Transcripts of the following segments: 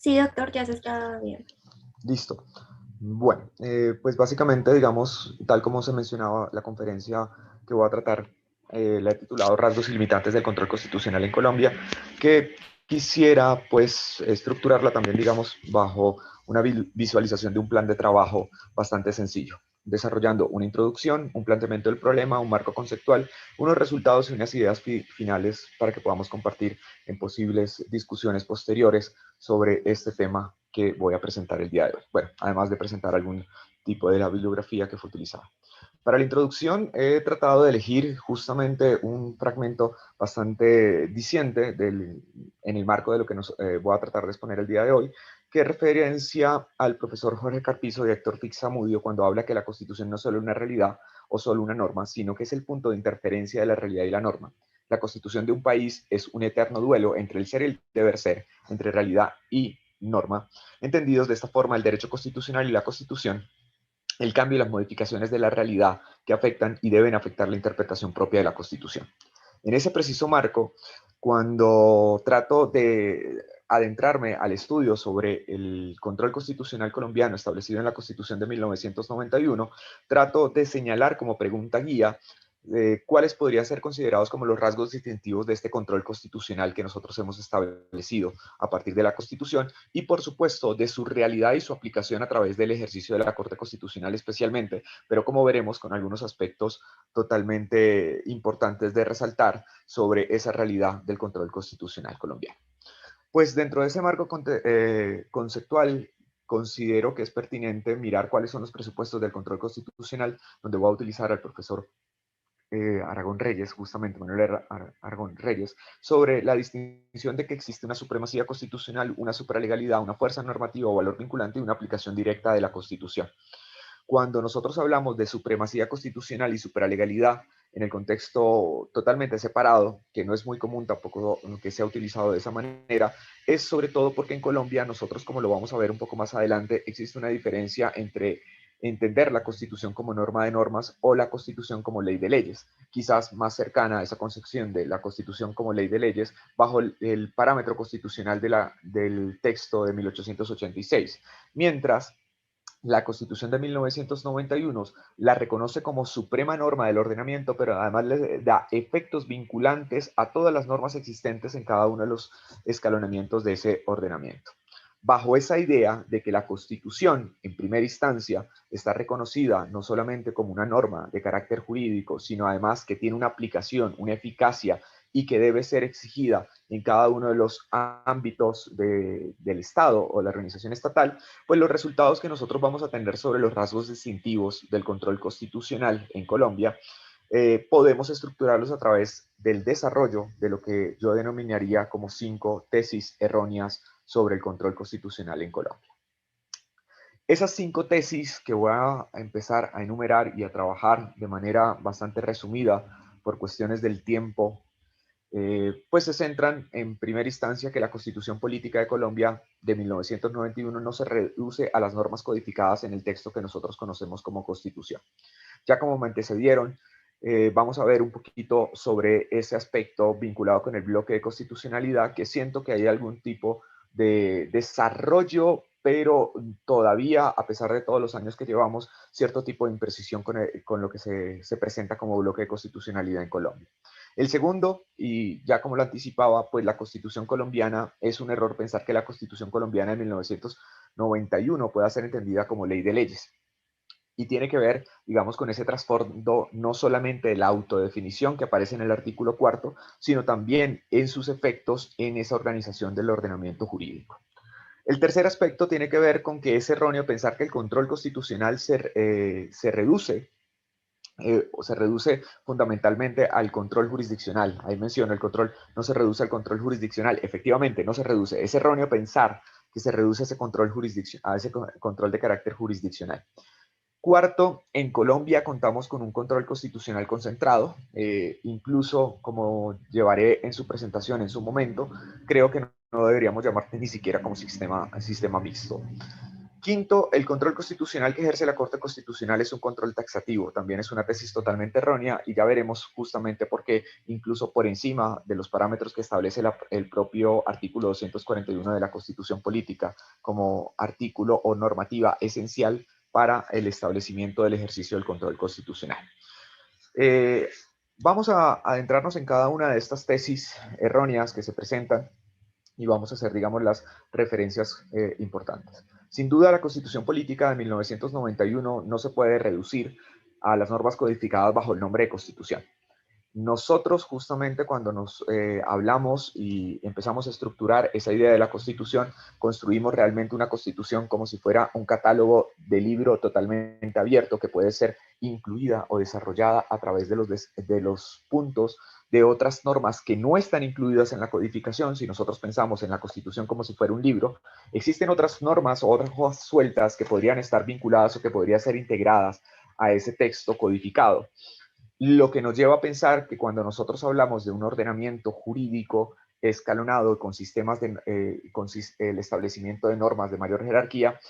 Sí, doctor, ya se está bien. Listo. Bueno, pues básicamente, digamos, tal como se mencionaba, la conferencia que voy a tratar la he titulado Rasgos y limitantes del control constitucional en Colombia, que quisiera pues estructurarla también, digamos, bajo una visualización de un plan de trabajo bastante sencillo, desarrollando una introducción, un planteamiento del problema, un marco conceptual, unos resultados y unas ideas finales para que podamos compartir en posibles discusiones posteriores sobre este tema que voy a presentar el día de hoy. Bueno, además de presentar algún tipo de la bibliografía que fue utilizada. Para la introducción he tratado de elegir justamente un fragmento bastante diciente en el marco de lo que nos voy a tratar de exponer el día de hoy, que referencia al profesor Jorge Carpizo y Héctor Fixamudio cuando habla que la Constitución no es solo una realidad o solo una norma, sino que es el punto de interferencia de la realidad y la norma. La Constitución de un país es un eterno duelo entre el ser y el deber ser, entre realidad y norma. Entendidos de esta forma, el derecho constitucional y la Constitución, el cambio y las modificaciones de la realidad que afectan y deben afectar la interpretación propia de la Constitución. En ese preciso marco, cuando trato de adentrarme al estudio sobre el control constitucional colombiano establecido en la Constitución de 1991, trato de señalar como pregunta guía cuáles podrían ser considerados como los rasgos distintivos de este control constitucional que nosotros hemos establecido a partir de la Constitución y, por supuesto, de su realidad y su aplicación a través del ejercicio de la Corte Constitucional especialmente, pero como veremos con algunos aspectos totalmente importantes de resaltar sobre esa realidad del control constitucional colombiano. Pues dentro de ese marco conceptual, considero que es pertinente mirar cuáles son los presupuestos del control constitucional, donde voy a utilizar al profesor Aragón Reyes, justamente Manuel Aragón Reyes, sobre la distinción de que existe una supremacía constitucional, una supralegalidad, una fuerza normativa o valor vinculante y una aplicación directa de la Constitución. Cuando nosotros hablamos de supremacía constitucional y supralegalidad en el contexto totalmente separado, que no es muy común tampoco que sea utilizado de esa manera, es sobre todo porque en Colombia nosotros, como lo vamos a ver un poco más adelante, existe una diferencia entre entender la Constitución como norma de normas o la Constitución como ley de leyes, quizás más cercana a esa concepción de la Constitución como ley de leyes bajo el parámetro constitucional del texto de 1886, mientras la Constitución de 1991 la reconoce como suprema norma del ordenamiento, pero además le da efectos vinculantes a todas las normas existentes en cada uno de los escalonamientos de ese ordenamiento. Bajo esa idea de que la Constitución, en primera instancia, está reconocida no solamente como una norma de carácter jurídico, sino además que tiene una aplicación, una eficacia y que debe ser exigida en cada uno de los ámbitos del Estado o la organización estatal, pues los resultados que nosotros vamos a tener sobre los rasgos distintivos del control constitucional en Colombia, podemos estructurarlos a través del desarrollo de lo que yo denominaría como 5 tesis erróneas sobre el control constitucional en Colombia. Esas 5 tesis que voy a empezar a enumerar y a trabajar de manera bastante resumida por cuestiones del tiempo, pues se centran en primera instancia que la Constitución Política de Colombia de 1991 no se reduce a las normas codificadas en el texto que nosotros conocemos como Constitución. Ya como me antecedieron, vamos a ver un poquito sobre ese aspecto vinculado con el bloque de constitucionalidad, que siento que hay algún tipo de desarrollo, pero todavía, a pesar de todos los años que llevamos, cierto tipo de imprecisión con lo que se presenta como bloque de constitucionalidad en Colombia. El segundo, y ya como lo anticipaba, pues la Constitución colombiana, es un error pensar que la Constitución colombiana de 1991 pueda ser entendida como ley de leyes. Y tiene que ver, digamos, con ese trasfondo no solamente de la autodefinición que aparece en el artículo cuarto, sino también en sus efectos en esa organización del ordenamiento jurídico. El tercer aspecto tiene que ver con que es erróneo pensar que el control constitucional se reduce o se reduce fundamentalmente al control jurisdiccional. Ahí menciono, el control no se reduce al control jurisdiccional. Efectivamente, no se reduce. Es erróneo pensar que se reduce ese control, a ese control de carácter jurisdiccional. Cuarto, en Colombia contamos con un control constitucional concentrado, incluso como llevaré en su presentación en su momento, creo que no deberíamos llamarte ni siquiera como sistema mixto. Quinto, el control constitucional que ejerce la Corte Constitucional es un control taxativo. También es una tesis totalmente errónea y ya veremos justamente por qué, incluso por encima de los parámetros que establece el propio artículo 241 de la Constitución Política como artículo o normativa esencial para el establecimiento del ejercicio del control constitucional. Vamos a adentrarnos en cada una de estas tesis erróneas que se presentan y vamos a hacer, digamos, las referencias importantes. Sin duda, la Constitución Política de 1991 no se puede reducir a las normas codificadas bajo el nombre de Constitución. Nosotros justamente cuando nos hablamos y empezamos a estructurar esa idea de la Constitución, construimos realmente una Constitución como si fuera un catálogo de libro totalmente abierto que puede ser incluida o desarrollada a través de los puntos de otras normas que no están incluidas en la codificación. Si nosotros pensamos en la Constitución como si fuera un libro, existen otras normas o otras hojas sueltas que podrían estar vinculadas o que podrían ser integradas a ese texto codificado. Lo que nos lleva a pensar que cuando nosotros hablamos de un ordenamiento jurídico escalonado con sistemas con el establecimiento de normas de mayor jerarquía,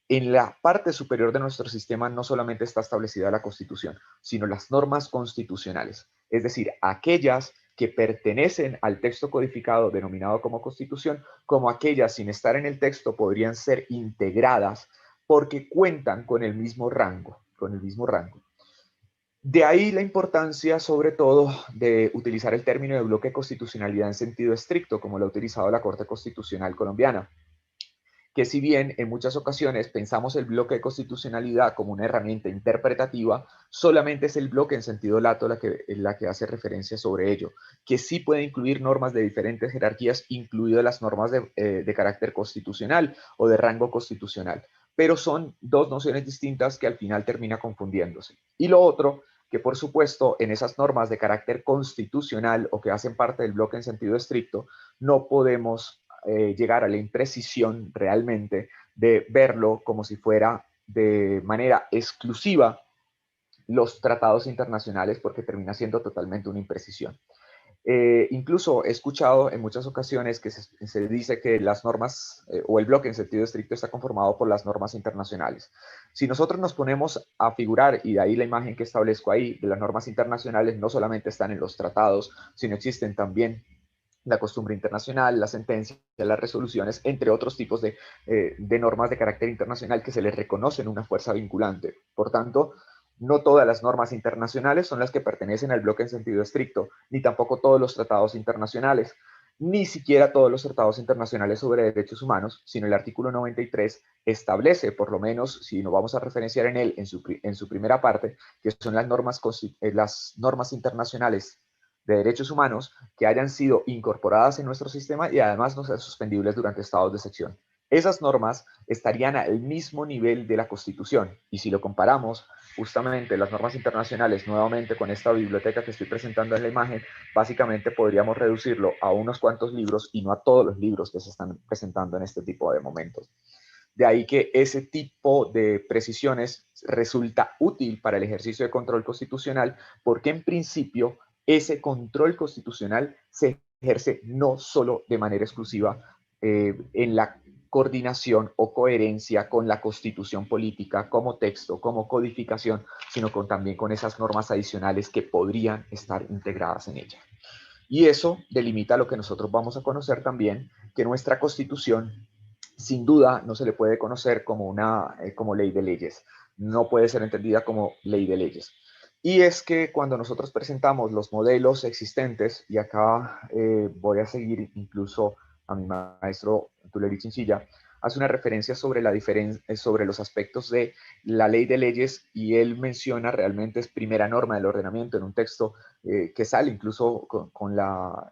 en la parte superior de nuestro sistema no solamente está establecida la Constitución, sino las normas constitucionales, es decir, aquellas que pertenecen al texto codificado denominado como Constitución, como aquellas sin estar en el texto podrían ser integradas porque cuentan con el mismo rango, De ahí la importancia, sobre todo, de utilizar el término de bloque de constitucionalidad en sentido estricto, como lo ha utilizado la Corte Constitucional colombiana, que si bien en muchas ocasiones pensamos el bloque de constitucionalidad como una herramienta interpretativa, solamente es el bloque en sentido lato la que hace referencia sobre ello, que sí puede incluir normas de diferentes jerarquías, incluidas las normas de carácter constitucional o de rango constitucional, pero son dos nociones distintas que al final termina confundiéndose. Y lo otro, que por supuesto en esas normas de carácter constitucional o que hacen parte del bloque en sentido estricto, no podemos llegar a la imprecisión realmente de verlo como si fuera de manera exclusiva los tratados internacionales, porque termina siendo totalmente una imprecisión. Incluso he escuchado en muchas ocasiones que se dice que las normas o el bloque en sentido estricto está conformado por las normas internacionales. Si nosotros nos ponemos a figurar, y de ahí la imagen que establezco ahí, de las normas internacionales no solamente están en los tratados, sino existen también la costumbre internacional, las sentencias, las resoluciones, entre otros tipos de normas de carácter internacional que se les reconocen una fuerza vinculante. Por tanto, no todas las normas internacionales son las que pertenecen al bloque en sentido estricto, ni tampoco todos los tratados internacionales, ni siquiera todos los tratados internacionales sobre derechos humanos, sino el artículo 93 establece, por lo menos, si no vamos a referenciar en él en su primera parte, que son las normas internacionales de derechos humanos que hayan sido incorporadas en nuestro sistema y además no sean suspendibles durante estados de excepción. Esas normas estarían al mismo nivel de la Constitución y si lo comparamos justamente las normas internacionales nuevamente con esta biblioteca que estoy presentando en la imagen, básicamente podríamos reducirlo a unos cuantos libros y no a todos los libros que se están presentando en este tipo de momentos. De ahí que ese tipo de precisiones resulta útil para el ejercicio de control constitucional porque en principio ese control constitucional se ejerce no solo de manera exclusiva en la coordinación o coherencia con la constitución política como texto, como codificación, sino también con esas normas adicionales que podrían estar integradas en ella. Y eso delimita lo que nosotros vamos a conocer también, que nuestra constitución sin duda no se le puede conocer como como ley de leyes, no puede ser entendida como ley de leyes. Y es que cuando nosotros presentamos los modelos existentes, y acá voy a seguir incluso a mi maestro Tuleri Chinchilla, hace una referencia sobre sobre los aspectos de la ley de leyes y él menciona realmente es primera norma del ordenamiento en un texto que sale incluso con la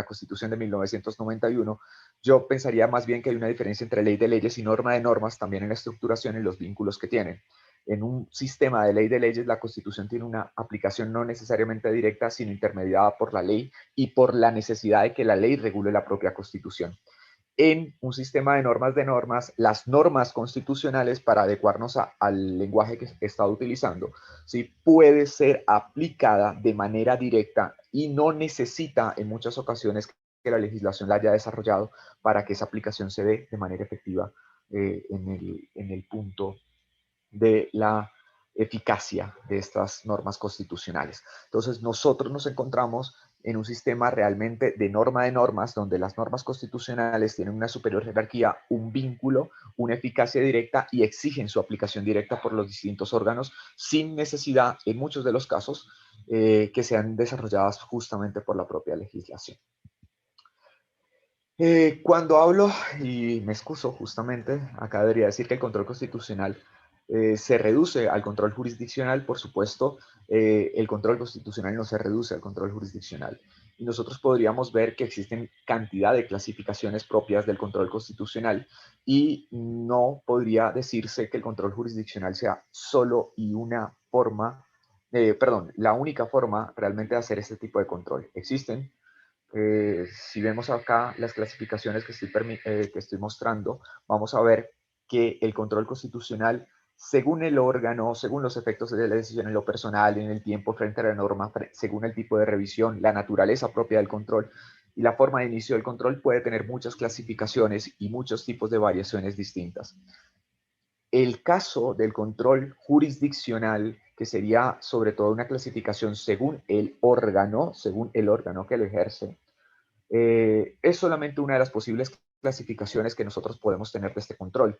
Constitución de 1991. Yo pensaría más bien que hay una diferencia entre ley de leyes y norma de normas también en la estructuración y los vínculos que tienen. En un sistema de ley de leyes, la Constitución tiene una aplicación no necesariamente directa, sino intermediada por la ley y por la necesidad de que la ley regule la propia Constitución. En un sistema de normas, las normas constitucionales para adecuarnos al lenguaje que he estado utilizando, ¿sí? Puede ser aplicada de manera directa y no necesita en muchas ocasiones que la legislación la haya desarrollado para que esa aplicación se dé de manera efectiva en el punto de la eficacia de estas normas constitucionales. Entonces, nosotros nos encontramos en un sistema realmente de norma de normas, donde las normas constitucionales tienen una superior jerarquía, un vínculo, una eficacia directa y exigen su aplicación directa por los distintos órganos, sin necesidad, en muchos de los casos, que sean desarrolladas justamente por la propia legislación. Cuando hablo, y me excuso justamente, acá debería decir que el control constitucional se reduce al control jurisdiccional. Por supuesto, el control constitucional no se reduce al control jurisdiccional. Y nosotros podríamos ver que existen cantidad de clasificaciones propias del control constitucional y no podría decirse que el control jurisdiccional sea solo y una forma, perdón, la única forma realmente de hacer este tipo de control. Existen si vemos acá las clasificaciones que estoy mostrando, vamos a ver que el control constitucional, según el órgano, según los efectos de la decisión en lo personal, en el tiempo frente a la norma, según el tipo de revisión, la naturaleza propia del control y la forma de inicio del control, puede tener muchas clasificaciones y muchos tipos de variaciones distintas. El caso del control jurisdiccional, que sería sobre todo una clasificación según el órgano que lo ejerce, es solamente una de las posibles clasificaciones que nosotros podemos tener de este control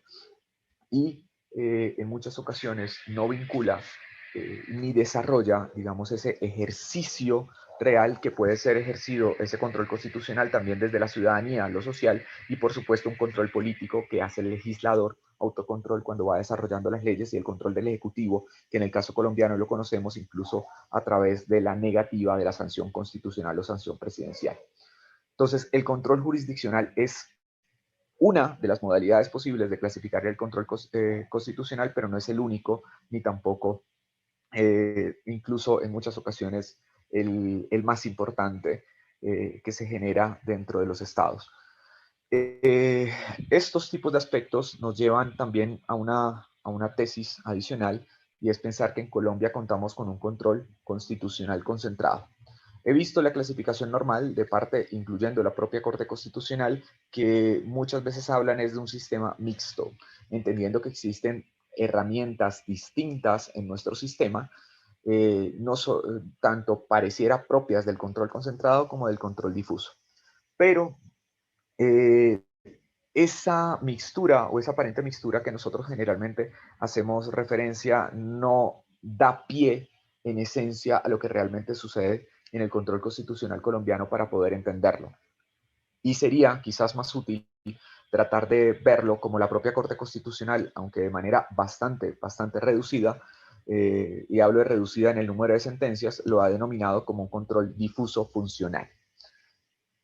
y en muchas ocasiones no vincula ni desarrolla, digamos, ese ejercicio real que puede ser ejercido, ese control constitucional también desde la ciudadanía, lo social y por supuesto un control político que hace el legislador, autocontrol cuando va desarrollando las leyes y el control del Ejecutivo, que en el caso colombiano lo conocemos incluso a través de la negativa de la sanción constitucional o sanción presidencial. Entonces, el control jurisdiccional es una de las modalidades posibles de clasificar el control constitucional, pero no es el único, ni tampoco, incluso en muchas ocasiones, el más importante que se genera dentro de los estados. Eh, Estos tipos de aspectos nos llevan también a una tesis adicional, y es pensar que en Colombia contamos con un control constitucional concentrado. He visto la clasificación normal de parte, incluyendo la propia Corte Constitucional, que muchas veces hablan es de un sistema mixto, entendiendo que existen herramientas distintas en nuestro sistema, no tanto pareciera propias del control concentrado como del control difuso. Pero eh, esa mixtura o esa aparente mixtura que nosotros generalmente hacemos referencia no da pie en esencia a lo que realmente sucede en el control constitucional colombiano para poder entenderlo. Y sería quizás más útil tratar de verlo como la propia Corte Constitucional, aunque de manera bastante reducida, y hablo de reducida en el número de sentencias, lo ha denominado como un control difuso funcional.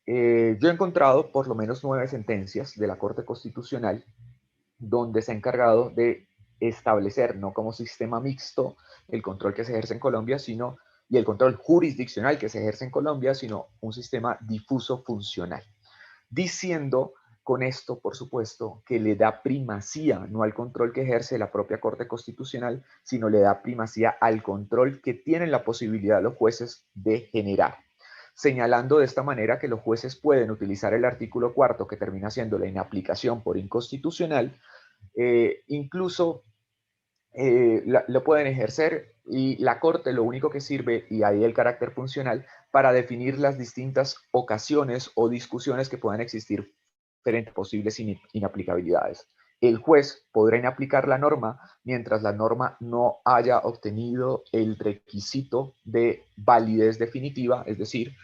Yo he encontrado por lo menos 9 sentencias de la Corte Constitucional donde se ha encargado de establecer, no como sistema mixto, el control que se ejerce en Colombia, y el control jurisdiccional que se ejerce en Colombia, sino un sistema difuso funcional. Diciendo con esto, por supuesto, que le da primacía no al control que ejerce la propia Corte Constitucional, sino le da primacía al control que tienen la posibilidad los jueces de generar, señalando de esta manera que los jueces pueden utilizar el artículo 4, que termina siendo la inaplicación por inconstitucional, incluso lo pueden ejercer, y la Corte lo único que sirve, y ahí el carácter funcional, para definir las distintas ocasiones o discusiones que puedan existir frente a posibles inaplicabilidades. El juez podrá inaplicar la norma mientras la norma no haya obtenido el requisito de validez definitiva, es decir,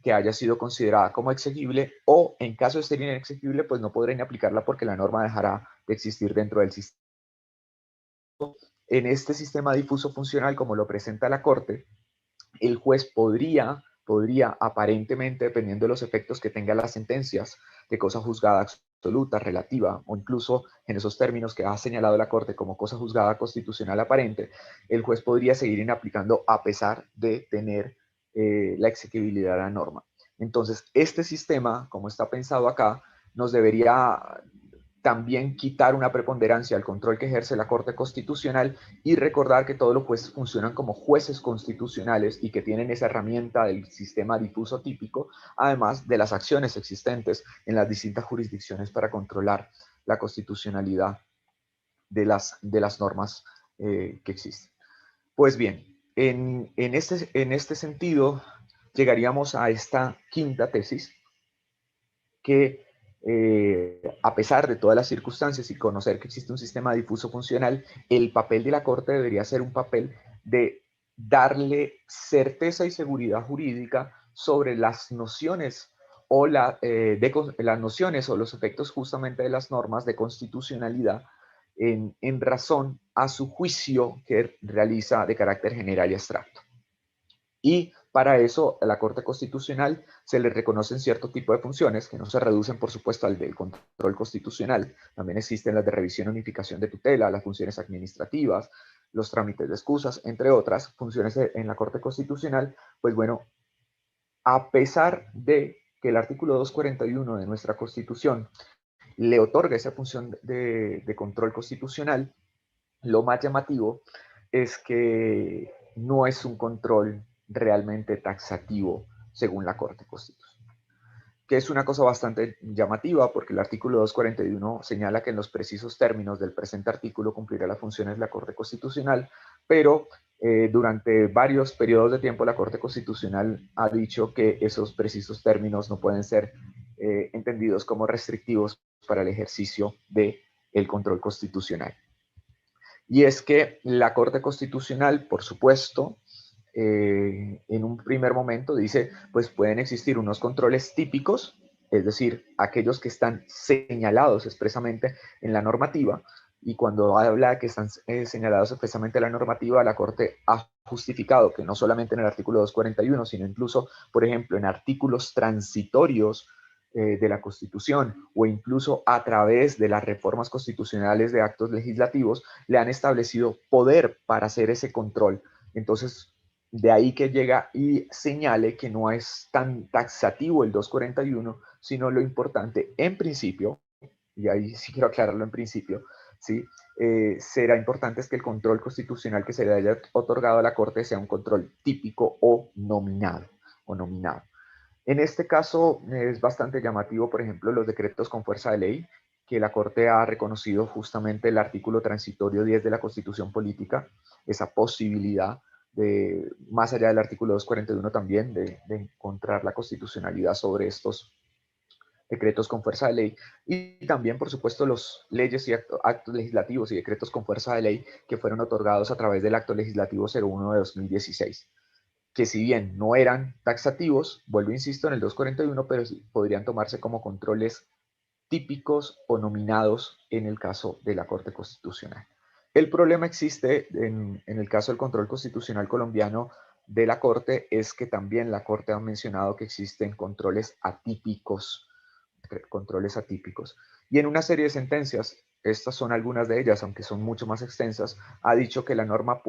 que haya sido considerada como exequible, o en caso de ser inexequible, pues no podrá inaplicarla porque la norma dejará de existir dentro del sistema. En este sistema difuso funcional, como lo presenta la Corte, el juez podría aparentemente, dependiendo de los efectos que tenga las sentencias de cosa juzgada absoluta, relativa, o incluso en esos términos que ha señalado la Corte como cosa juzgada constitucional aparente, el juez podría seguir inaplicando a pesar de tener la exequibilidad de la norma. Entonces, este sistema, como está pensado acá, nos debería también quitar una preponderancia al control que ejerce la Corte Constitucional, y recordar que todos los jueces funcionan como jueces constitucionales y que tienen esa herramienta del sistema difuso típico, además de las acciones existentes en las distintas jurisdicciones para controlar la constitucionalidad de las normas que existen. Pues bien, en este sentido, llegaríamos a esta quinta tesis, que a pesar de todas las circunstancias y conocer que existe un sistema difuso funcional, el papel de la Corte debería ser un papel de darle certeza y seguridad jurídica sobre las nociones o las nociones o los efectos justamente de las normas de constitucionalidad en razón a su juicio que realiza de carácter general y abstracto. Y para eso a la Corte Constitucional se le reconocen cierto tipo de funciones que no se reducen, por supuesto, al del control constitucional. También existen las de revisión y unificación de tutela, las funciones administrativas, los trámites de excusas, entre otras funciones en la Corte Constitucional. Pues bueno, a pesar de que el artículo 241 de nuestra Constitución le otorga esa función de control constitucional, lo más llamativo es que no es un control realmente taxativo según la Corte Constitucional, que es una cosa bastante llamativa porque el artículo 241 señala que en los precisos términos del presente artículo cumplirá las funciones de la Corte Constitucional, pero durante varios periodos de tiempo la Corte Constitucional ha dicho que esos precisos términos no pueden ser entendidos como restrictivos para el ejercicio del control constitucional. Y es que la Corte Constitucional, por supuesto, en un primer momento dice, pues pueden existir unos controles típicos, es decir, aquellos que están señalados expresamente en la normativa, y cuando habla de que están señalados expresamente en la normativa, la Corte ha justificado que no solamente en el artículo 241, sino incluso, por ejemplo, en artículos transitorios de la Constitución o incluso a través de las reformas constitucionales de actos legislativos, le han establecido poder para hacer ese control. Entonces, de ahí que llega y señale que no es tan taxativo el 241, sino lo importante en principio, y ahí sí quiero aclararlo en principio, ¿sí? Será importante es que el control constitucional que se le haya otorgado a la Corte sea un control típico o nominado. En este caso es bastante llamativo, por ejemplo, los decretos con fuerza de ley, que la Corte ha reconocido justamente el artículo transitorio 10 de la Constitución Política, esa posibilidad de, más allá del artículo 241 también, de encontrar la constitucionalidad sobre estos decretos con fuerza de ley, y también, por supuesto, los leyes y actos legislativos y decretos con fuerza de ley que fueron otorgados a través del acto legislativo 01 de 2016, que si bien no eran taxativos, vuelvo, insisto, en el 241, pero sí podrían tomarse como controles típicos o nominados en el caso de la Corte Constitucional. El problema existe en el caso del control constitucional colombiano de la Corte, es que también la Corte ha mencionado que existen controles atípicos. Y en una serie de sentencias, estas son algunas de ellas, aunque son mucho más extensas, ha dicho que la norma,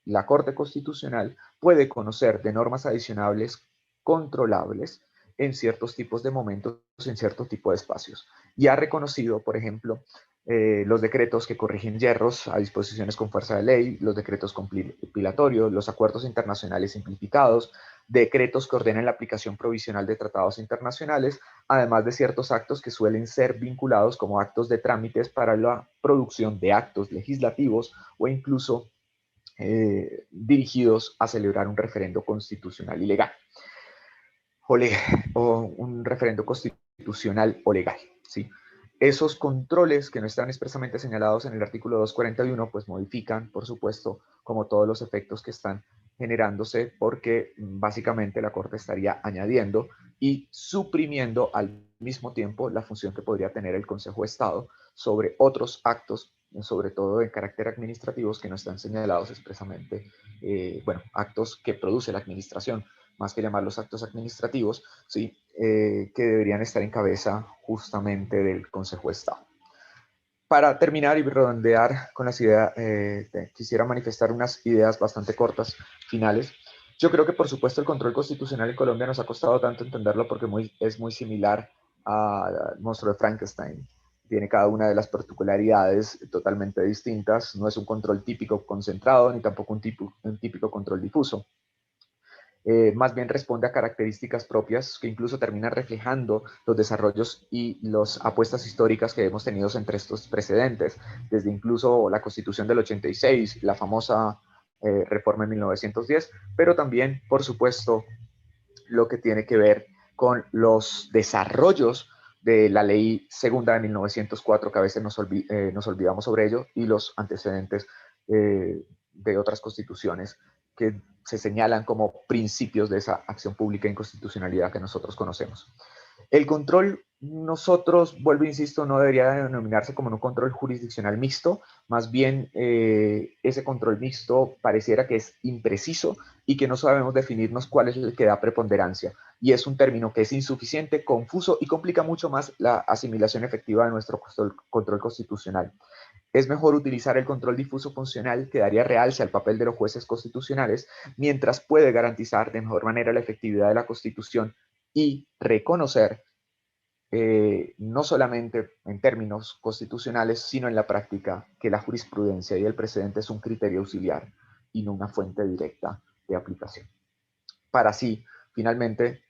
la Corte Constitucional puede conocer de normas adicionales controlables en ciertos tipos de momentos, en cierto tipo de espacios. Y ha reconocido, por ejemplo, los decretos que corrigen yerros a disposiciones con fuerza de ley, los decretos compilatorios, los acuerdos internacionales simplificados, decretos que ordenan la aplicación provisional de tratados internacionales, además de ciertos actos que suelen ser vinculados como actos de trámites para la producción de actos legislativos o incluso dirigidos a celebrar un referendo constitucional y legal, o un referendo constitucional o legal, ¿sí? Esos controles que no están expresamente señalados en el artículo 241, pues modifican, por supuesto, como todos los efectos que están generándose, porque básicamente la Corte estaría añadiendo y suprimiendo al mismo tiempo la función que podría tener el Consejo de Estado sobre otros actos, sobre todo de carácter administrativos, que no están señalados expresamente, bueno, actos que produce la administración, más que llamarlos actos administrativos, ¿sí? Que deberían estar en cabeza justamente del Consejo de Estado. Para terminar y redondear con las ideas, quisiera manifestar unas ideas bastante cortas, finales. Yo creo que, por supuesto, el control constitucional en Colombia nos ha costado tanto entenderlo porque es muy similar al monstruo de Frankenstein. Tiene cada una de las particularidades totalmente distintas. No es un control típico concentrado, ni tampoco un típico control difuso. más bien responde a características propias que incluso terminan reflejando los desarrollos y las apuestas históricas que hemos tenido entre estos precedentes, desde incluso la Constitución del 86, la famosa reforma en 1910, pero también, por supuesto, lo que tiene que ver con los desarrollos de la ley segunda de 1904, que a veces nos olvidamos sobre ello, y los antecedentes de otras constituciones que se señalan como principios de esa acción pública e inconstitucionalidad que nosotros conocemos. El control, nosotros, vuelvo, insisto, no debería denominarse como un control jurisdiccional mixto, más bien ese control mixto pareciera que es impreciso y que no sabemos definirnos cuál es el que da preponderancia. Y es un término que es insuficiente, confuso y complica mucho más la asimilación efectiva de nuestro control constitucional. Es mejor utilizar el control difuso funcional que daría realce al papel de los jueces constitucionales, mientras puede garantizar de mejor manera la efectividad de la Constitución y reconocer, no solamente en términos constitucionales, sino en la práctica, que la jurisprudencia y el precedente es un criterio auxiliar y no una fuente directa de aplicación. Para así, finalmente,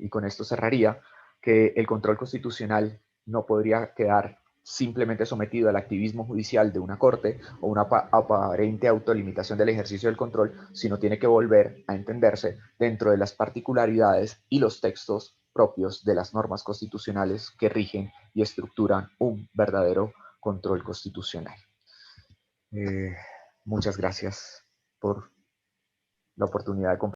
y con esto cerraría, que el control constitucional no podría quedar simplemente sometido al activismo judicial de una corte o una aparente autolimitación del ejercicio del control, sino tiene que volver a entenderse dentro de las particularidades y los textos propios de las normas constitucionales que rigen y estructuran un verdadero control constitucional. Muchas gracias por la oportunidad de compartir.